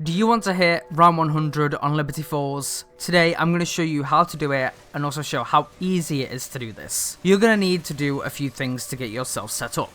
Do you want to hit round 100 on Liberty Falls? Today I'm going to show you how to do it and also show how easy it is to do this. You're going to need to do a few things to get yourself set up.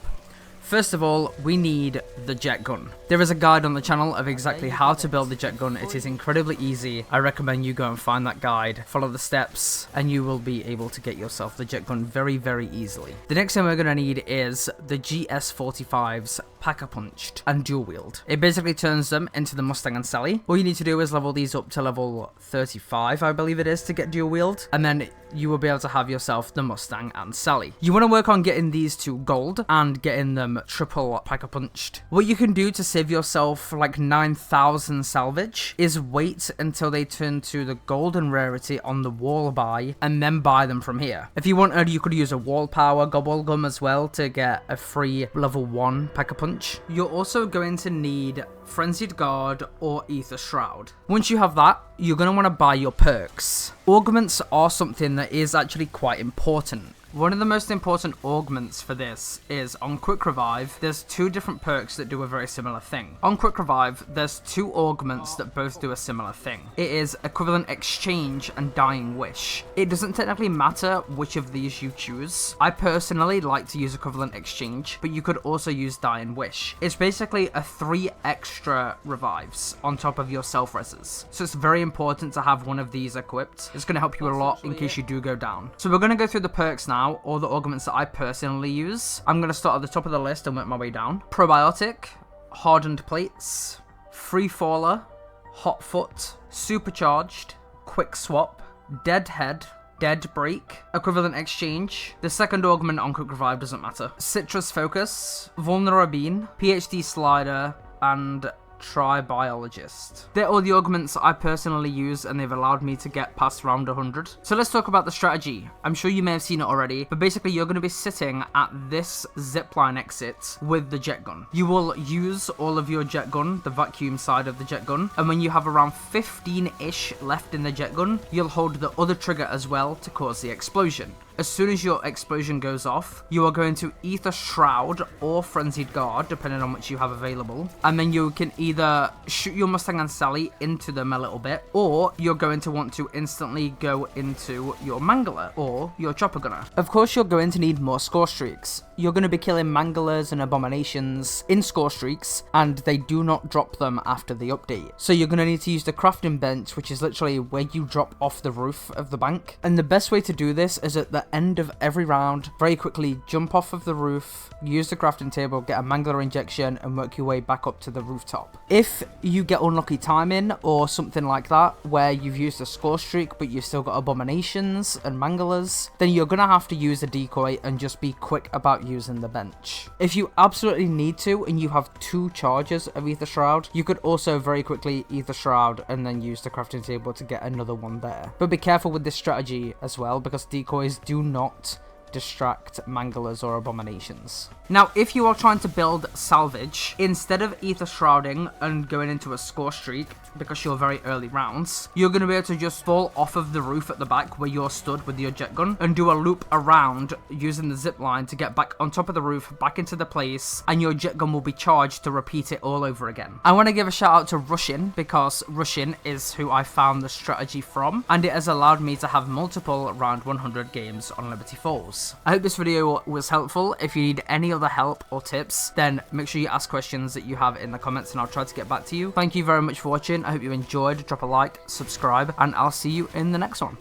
First of all, we need the jet gun. There is a guide on the channel of exactly how to build the jet gun. It is incredibly easy. I recommend you go and find that guide, follow the steps, and you will be able to get yourself the jet gun very, very easily. The next thing we're going to need is the GS45s Pack-a-Punched and dual wield. It basically turns them into the Mustang and Sally. All you need to do is level these up to level 35, I believe it is, to get dual wield, and then you will be able to have yourself the Mustang and Sally. You want to work on getting these to gold and getting them triple Pack-a-Punched. What you can do to save yourself like 9,000 salvage is wait until they turn to the golden rarity on the wall buy and then buy them from here. If you wanted, you could use a wall power gobble gum as well to get a free level 1 Pack-a-Punch. You're also going to need Frenzied Guard or Ether Shroud. Once you have that, you're going to want to buy your perks. Augments are something that is actually quite important. One of the most important augments for this is on Quick Revive. There's two different perks that do a very similar thing. On Quick Revive, there's two augments that both do a similar thing. It is Equivalent Exchange and Dying Wish. It doesn't technically matter which of these you choose. I personally like to use Equivalent Exchange, but you could also use Dying Wish. It's basically a 3 extra revives on top of your self-reses. So it's very important to have one of these equipped. It's going to help you a lot in case you do go down. So we're going to go through the perks now. All the augments that I personally use. I'm going to start at the top of the list and work my way down. Probiotic, Hardened Plates, Free Faller, Hot Foot, Supercharged, Quick Swap, Dead Head, Dead Break, Equivalent Exchange. The second augment on Quick Revive doesn't matter. Citrus Focus, Vulnerabine, PhD Slider, and Tribiologist. They're all the augments I personally use and they've allowed me to get past round 100. So let's talk about the strategy. I'm sure you may have seen it already, but basically you're going to be sitting at this zipline exit with the jet gun. You will use all of your jet gun, the vacuum side of the jet gun, and when you have around 15-ish left in the jet gun, you'll hold the other trigger as well to cause the explosion. As soon as your explosion goes off, you are going to Ether Shroud or Frenzied Guard, depending on which you have available. And then you can either shoot your Mustang and Sally into them a little bit, or you're going to want to instantly go into your Mangler or your Chopper Gunner. Of course, you're going to need more score streaks. You're going to be killing Manglers and Abominations in score streaks, and they do not drop them after the update. So you're going to need to use the crafting bench, which is literally where you drop off the roof of the bank. And the best way to do this is at the end of every round, very quickly jump off of the roof, use the crafting table, get a Mangler injection, and work your way back up to the rooftop. If you get unlucky timing or something like that, where you've used a score streak but you've still got Abominations and Manglers, then you're going to have to use a decoy and just be quick about using the bench. If you absolutely need to and you have 2 charges of Ether Shroud, you could also very quickly Ether Shroud and then use the crafting table to get another one there. But be careful with this strategy as well, because decoys do not distract Manglers or Abominations. Now, if you are trying to build salvage, instead of Ether Shrouding and going into a score streak, because you're very early rounds, you're going to be able to just fall off of the roof at the back where you're stood with your jet gun and do a loop around using the zip line to get back on top of the roof, back into the place, and your jet gun will be charged to repeat it all over again. I want to give a shout out to Rushin, because Rushin is who I found the strategy from, and it has allowed me to have multiple round 100 games on Liberty Falls. I hope this video was helpful. If you need any other help or tips, then make sure you ask questions that you have in the comments and I'll try to get back to you. Thank you very much for watching. I hope you enjoyed. Drop a like, subscribe, and I'll see you in the next one.